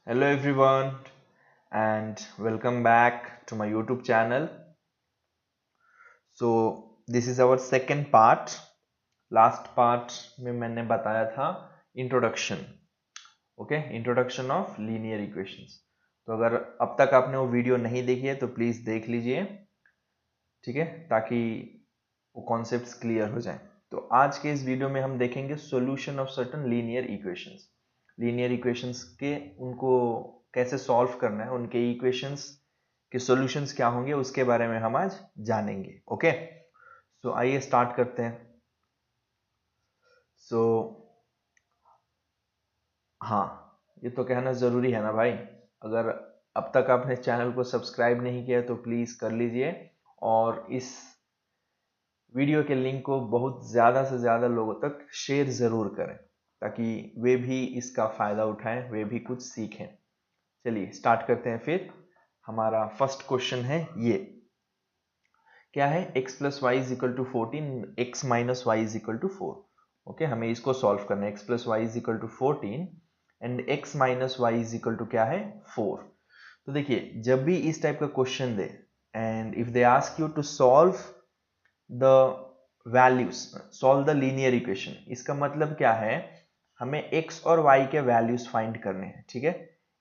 Hello everyone and welcome back to my YouTube channel. So this is our second part. Last part में मैंने बताया था introduction. Introduction of linear equations. तो अगर अब तक आपने वो वीडियो नहीं देखी है तो प्लीज देख लीजिए, ठीक है, ताकि वो कॉन्सेप्ट्स क्लियर हो जाए. तो आज के इस वीडियो में हम देखेंगे solution of certain linear equations. Linear equations के उनको कैसे सॉल्व करना है, उनके इक्वेशंस के सॉल्यूशंस क्या होंगे उसके बारे में हम आज जानेंगे. ओके, सो आइए स्टार्ट करते हैं. सो हाँ, ये तो कहना ज़रूरी है ना भाई. अगर अब तक आपने चैनल को सब्सक्राइब नहीं किया तो प्लीज़ कर लीजिए और इस वीडियो के लिंक को बहुत ज़्यादा से ज़्यादा लोगों तक शेयर ज़रूर करें ताकि वे भी इसका फ़ायदा उठाएं, वे भी कुछ सीखें. चलिए स्टार्ट करते हैं. फिर हमारा फर्स्ट क्वेश्चन है ये, क्या है, x plus y is equal to 14, x minus y is equal to 4. Okay, हमें इसको सॉल्व करना है. x plus y is equal to 14 and x minus y is equal to क्या है, 4. तो देखिए, जब भी इस टाइप का क्वेश्चन दे and if they ask you to solve the values, solve the linear equation, इसका मतलब क्या है, हमें x और y के वैल्यूज फाइंड करने हैं. ठीक है,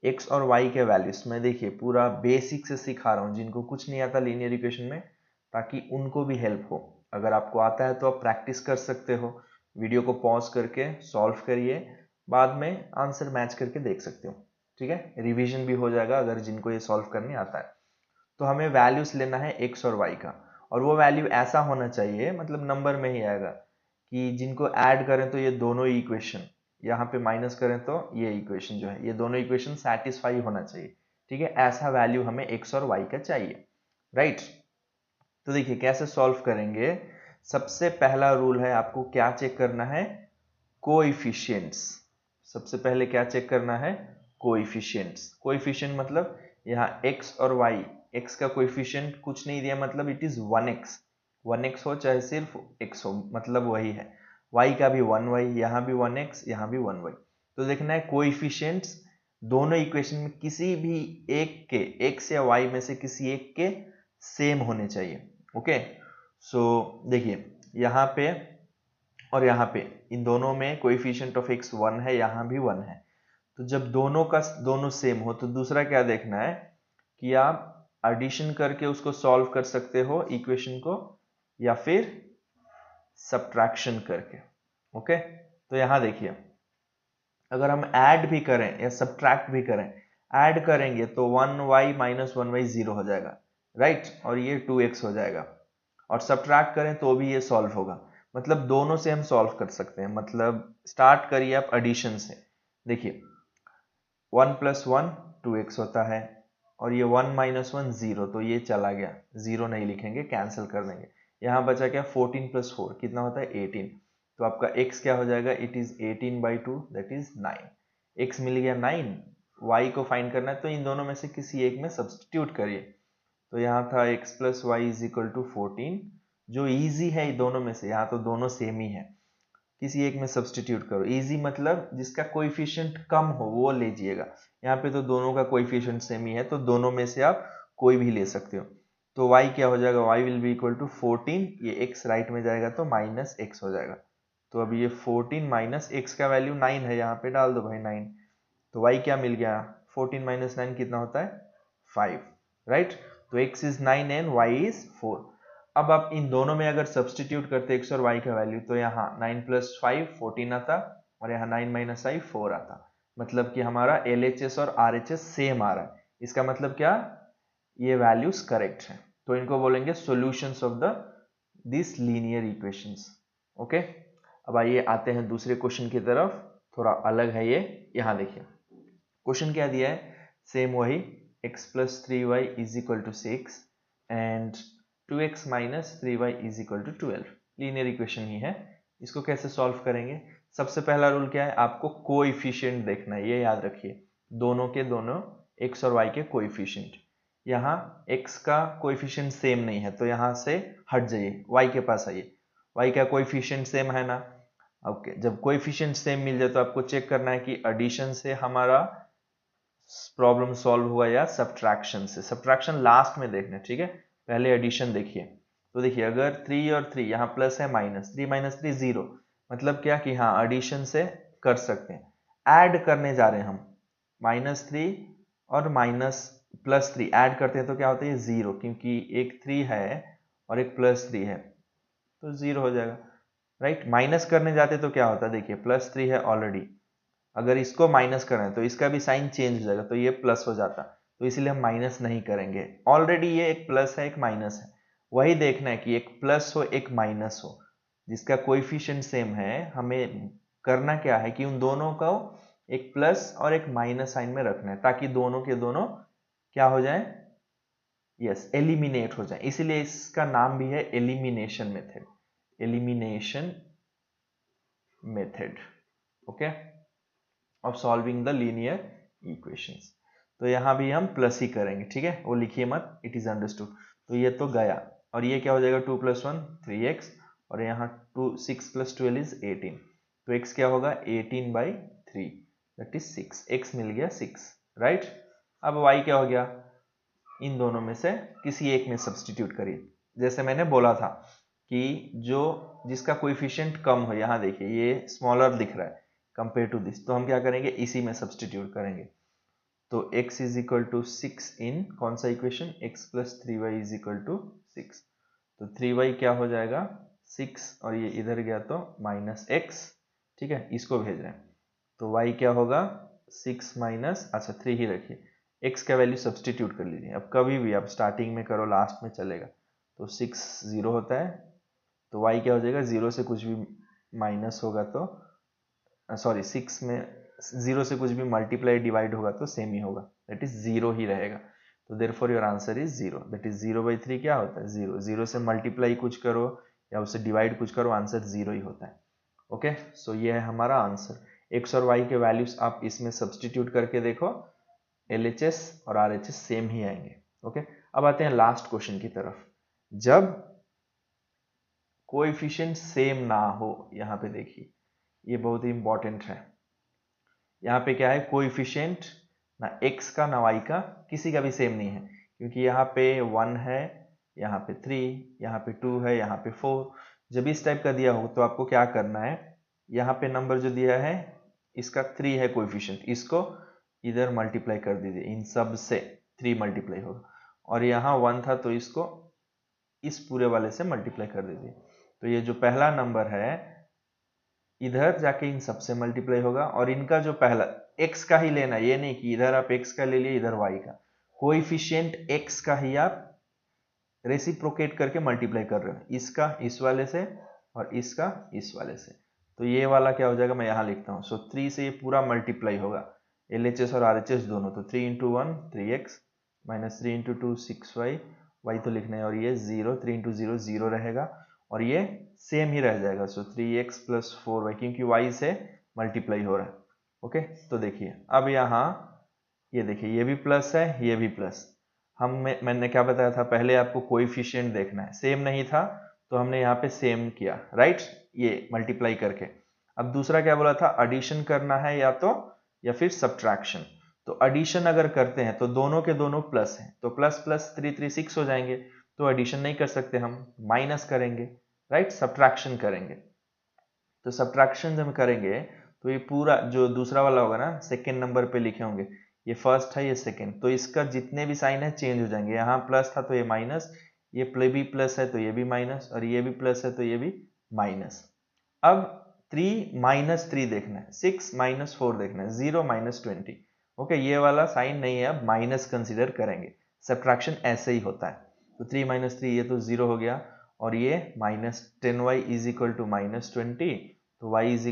x और y के वैल्यूज मैं देखिए पूरा बेसिक से सिखा रहा हूँ जिनको कुछ नहीं आता लीनियर इक्वेशन में, ताकि उनको भी हेल्प हो. अगर आपको आता है तो आप प्रैक्टिस कर सकते हो, वीडियो को पॉज करके सॉल्व करिए, बाद में आंसर मैच करके देख सकते हो. ठीक है, रिवीजन भी हो जाएगा अगर जिनको ये सॉल्व करने आता है. तो हमें वैल्यूज लेना है x और y का, और वो वैल्यू ऐसा होना चाहिए, मतलब नंबर में ही आएगा, कि जिनको ऐड करें तो ये दोनों इक्वेशन, यहाँ पे माइनस करें तो ये इक्वेशन जो है, ये दोनों इक्वेशन सेटिस्फाई होना चाहिए. ठीक है, ऐसा वैल्यू हमें x और y का चाहिए. राइट, तो देखिए कैसे सॉल्व करेंगे. सबसे पहला रूल है, आपको क्या चेक करना है, कोएफिशिएंट्स. सबसे पहले क्या चेक करना है, कोएफिशिएंट्स. कोएफिशिएंट मतलब यहाँ x और y, x का कोएफिशिएंट कुछ नहीं दिया, मतलब इट इज 1x. 1x हो चाहे सिर्फ x हो, मतलब वही है. y का भी 1y, यहाँ भी 1x, यहाँ भी 1y. तो देखना है कोएफिशिएंट्स दोनों इक्वेशन में किसी भी एक के, x या y में से किसी एक के सेम होने चाहिए. ओके, सो देखिए यहाँ पे और यहाँ पे इन दोनों में कोएफिशिएंट ऑफ x 1 है, यहाँ भी 1 है. तो जब दोनों का दोनों सेम हो तो दूसरा क्या देखना है कि आप एडिशन करके उसको सॉल्व कर सकते हो इक्वेशन को, या फिर सब्ट्रैक्शन करके. ओके, तो यहाँ देखिए, अगर हम ऐड भी करें या सब्ट्रैक्ट भी करें, ऐड करेंगे तो 1y माइनस 1y 0 हो जाएगा. राइट, और ये 2x हो जाएगा. और सब्ट्रैक्ट करें तो भी ये सॉल्व होगा. मतलब दोनों से हम सॉल्व कर सकते हैं. मतलब स्टार्ट करिए आप एडिशन से. देखिए 1 प्लस 1 2x होता है, और ये 1 माइनस 1 0, तो ये चला गया, 0 नहीं लिखेंगे, कैंसिल कर देंगे. यहाँ बचा क्या, 14 प्लस 4 कितना होता है, 18. तो आपका x क्या हो जाएगा, it is 18/2, that is 9. x मिल गया 9. y को फाइंड करना है तो इन दोनों में से किसी एक में सब्स्टिट्यूट करिए. तो यहाँ था x plus y is equal to 14, जो इजी है दोनों में से, यहाँ तो दोनों सेम ही है, किसी एक में सब्स्टिट्यूट करो. इजी मतलब जिसका कोएफिशिएंट कम हो वो लीजिएगा. यहाँ पे तो दोनों का कोएफिशिएंट सेम ही है, तो दोनों में से आप कोई भी ले सकते हो. तो y क्या हो जाएगा, y will be equal to 14, ये x राइट में जाएगा तो माइनस x हो जाएगा. तो अब ये 14 माइनस x का वैल्यू 9 है, यहाँ पे डाल दो भाई 9. तो y क्या मिल गया, 14 माइनस 9 कितना होता है, 5. राइट, तो x is 9 and y is 4. अब आप इन दोनों में अगर सब्सटीट्यूट करते x और y का वैल्यू, तो यहाँ 9 प्लस 5 14 आता, और यहाँ 9 माइनस 5 4 आता. मतलब कि हमारा LHS और RHS सेम आ रहा है. इसका मतलब क्या, ये वैल्यूज करेक्ट है. तो इनको बोलेंगे solutions of the this linear equations. Okay, अब आइए आते हैं दूसरे क्वेश्चन की तरफ. थोड़ा अलग है ये. यहाँ देखिए क्वेश्चन क्या दिया है, सेम वही, x plus 3y is equal to 6 and 2x minus 3y is equal to 12. Linear equation ही है. इसको कैसे सॉल्व करेंगे, सबसे पहला रूल क्या है, आपको कोएफिशिएंट देखना है, ये याद रखिए, दोनों के दोनों x और y के कोएफिशिएंट. यहाँ x का कोएफिशिएंट सेम नहीं है तो यहाँ से हट जाइए, y के पास आइए. y का कोएफिशिएंट सेम है ना. ओके, जब कोएफिशिएंट सेम मिल जाए तो आपको चेक करना है कि एडिशन से हमारा प्रॉब्लम सॉल्व हुआ या सब्ट्रैक्शन से। सब्ट्रैक्शन लास्ट में देखना, ठीक है, पहले एडिशन देखिए। तो देखिए अगर 3 और 3 यहाँ प्लस है, माइनस 3 माइनस 3 0, मतलब क्या कि हाँ एडिशन से कर सकते हैं। ऐड करने जा रहे हैं हम, -3 और +3 ऐड करते हैं तो क्या होता है, ये 0, क्योंकि एक 3 है और एक +3 है तो 0 हो जाएगा, राइट। माइनस करने जाते तो क्या होता है, देखिए +3 है ऑलरेडी, अगर इसको माइनस करें तो इसका भी साइन चेंज हो जाएगा तो ये प्लस हो जाता, तो इसलिए हम माइनस नहीं करेंगे। ऑलरेडी ये एक प्लस है एक माइनस है, वही देखना है कि एक प्लस हो एक माइनस हो, जिसका कोएफिशिएंट सेम है। हमें करना क्या है कि उन दोनों को एक प्लस और एक माइनस साइन में रखना है ताकि दोनों के दोनों क्या हो जाए, यस, एलिमिनेट हो जाए। इसीलिए इसका नाम भी है elimination method, elimination method, okay, of solving the linear equations. तो यहाँ भी हम प्लस ही करेंगे, ठीक है, वो लिखिए मत, इट इज अंडरस्टूड। तो ये तो गया, और ये क्या हो जाएगा, 2 + 1 3x, और यहाँ 6 + 12 इज 18, तो x क्या होगा 18/3 दैट इज 6, x मिल गया 6, राइट। अब y क्या हो गया, इन दोनों में से किसी एक में सब्सटीट्यूट करिए। जैसे मैंने बोला था कि जो जिसका कोएफिशिएंट कम हो, यहाँ देखिए ये स्मॉलर दिख रहा है कंपेयर टू दिस, तो हम क्या करेंगे, इसी में सब्सटीट्यूट करेंगे। तो x = 6 इन कौन सा इक्वेशन, x + 3y = 6, तो 3y क्या हो जाएगा 6, और ये इधर गया तो -x, ठीक है, इसको भेज रहे हैं। तो y क्या होगा 6 माइनस, अच्छा 3 ही रखिए, x का वैल्यू सब्सटीट्यूट कर लीजिए। अब कभी भी आप स्टार्टिंग में करो लास्ट में चलेगा, तो 6 0 होता है, तो y क्या हो जाएगा, 0 से कुछ भी माइनस होगा तो सॉरी 6 में 0 से कुछ भी मल्टीप्लाई डिवाइड होगा तो सेम ही होगा, दैट इज 0 ही रहेगा। तो therefore your answer is 0, that is 0/3 क्या होता है 0, 0 से मल्टीप्लाई कुछ करो या उससे डिवाइड कुछ करो, आंसर 0 ही होता है। ओके, सो ये है हमारा आंसर। x और y के वैल्यूज आप इसमें सब्सटीट्यूट करके देखो, LHS और RHS सेम ही आएंगे। ओके, अब आते हैं लास्ट क्वेश्चन की तरफ। जब कोएफिशिएंट सेम ना हो, यहाँ पे देखिए ये बहुत ही इंपॉर्टेंट है। यहाँ पे क्या है, कोएफिशिएंट ना x का ना y का, किसी का भी सेम नहीं है, क्योंकि यहाँ पे 1 है, यहाँ पे 3, यहाँ पे 2 है, यहाँ पे 4। जब इस टाइप का दिया हो तो आपको क्या करना है, यहाँ पे नंबर जो दिया है इसका 3 है कोएफिशिएंट, इसको इधर मल्टीप्लाई कर दीजिए, इन सब से 3 मल्टीप्लाई होगा, और यहाँ 1 था तो इसको इस पूरे वाले से मल्टीप्लाई कर दीजिए। तो ये जो पहला नंबर है इधर जाके इन सबसे मल्टीप्लाई होगा, और इनका जो पहला x का ही लेना, ये नहीं कि इधर आप x का ले लिए इधर y का, कोएफिशिएंट x का ही आप रेसिप्रोकेट करके मल्टीप्लाई कर रहे हो, इसका इस वाले से और इसका इस वाले से। तो ये वाला क्या हो जाएगा, मैं यहाँ लिखता हूँ। सो 3 से ये पूरा मल्टीप्लाई होगा, LHS और RHS दोनों, तो 3 × 1 3x -3 × 2 6y, y तो लिखना है, और ये 0, 3 × 0 0 रहेगा, और ये सेम ही रह जाएगा। सो 3x + 4y, क्योंकि y से मल्टीप्लाई हो रहा है। ओके, तो देखिए अब यहाँ ये देखिए ये भी प्लस है ये भी प्लस। मैंने क्या बताया था, पहले आपको कोएफिशिएंट देखना है, सेम नहीं था तो हमने यहाँ पे सेम किया, राइट, ये मल्टीप्लाई करके। अब दूसरा क्या बोला था, एडिशन करना है या फिर सब्ट्रैक्शन। तो एडिशन अगर करते हैं तो दोनों के दोनों प्लस हैं, तो प्लस प्लस 3 3 6 हो जाएंगे, तो एडिशन नहीं कर सकते हम, माइनस करेंगे, राइट, सब्ट्रैक्शन करेंगे। तो सब्ट्रैक्शन जब करेंगे तो ये पूरा जो दूसरा वाला होगा ना, सेकेंड नंबर पे लिखे होंगे, ये फर्स्ट है ये सेकेंड, तो इसका जितने भी साइन है चेंज हो जाएंगे। यहाँ प्लस था तो ये माइनस, ये भी प्लस है तो ये भी माइनस, और ये भी प्लस है तो ये भी माइनस। अब 3 - 3 देखना है, 6 - 4 देखना है, 0 - 20। ओके, ये वाला साइन नहीं है, अब माइनस कंसिडर करेंगे। सब्ट्रैक्शन ऐसे ही होता है। तो 3 - 3 ये तो 0 हो गया, और ये -10y = -20, तो y =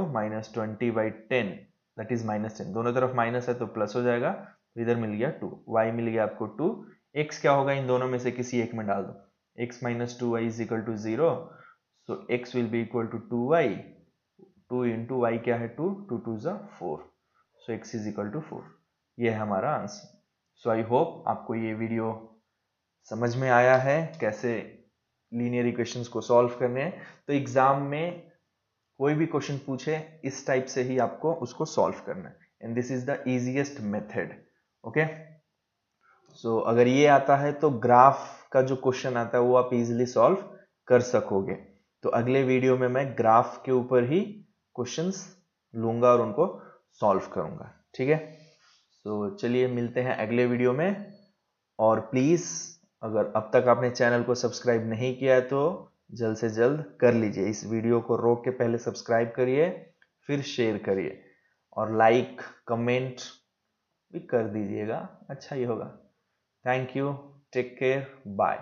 -20/10 दैट इज -10। दोनों तरफ माइनस है तो प्लस हो जाएगा, तो इधर मिल गया 2, y मिल गया आपको 2, x क्या होगा इन दोनों में से किसी एक में डाल दो, x - 2y = 0, so x will be equal to 2y, 2 into y क्या है 2, 2 2 is 4, so x is equal to 4। ये है हमारा आंसर। सो आई होप आपको ये वीडियो समझ में आया है कैसे लीनियर इक्वेशंस को सॉल्व करने हैं। तो एग्जाम में कोई भी क्वेश्चन पूछे इस टाइप से ही आपको उसको सॉल्व करना है, and this is the easiest method. Okay. So अगर ये आता है तो ग्राफ का जो क्वेश्चन आता है वो आप इजीली सॉल्व कर सकोगे। तो अगले वीडियो में मैं ग्राफ के ऊपर ही क्वेश्चंस लूंगा और उनको सॉल्व करूंगा, ठीक है। तो चलिए मिलते हैं अगले वीडियो में। और प्लीज अगर अब तक आपने चैनल को सब्सक्राइब नहीं किया है तो जल्द से जल्द कर लीजिए। इस वीडियो को रोक के पहले सब्सक्राइब करिए, फिर शेयर करिए और लाइक कमेंट भी कर दीजिएगा, अच्छा ही होगा। Thank you, take care, bye.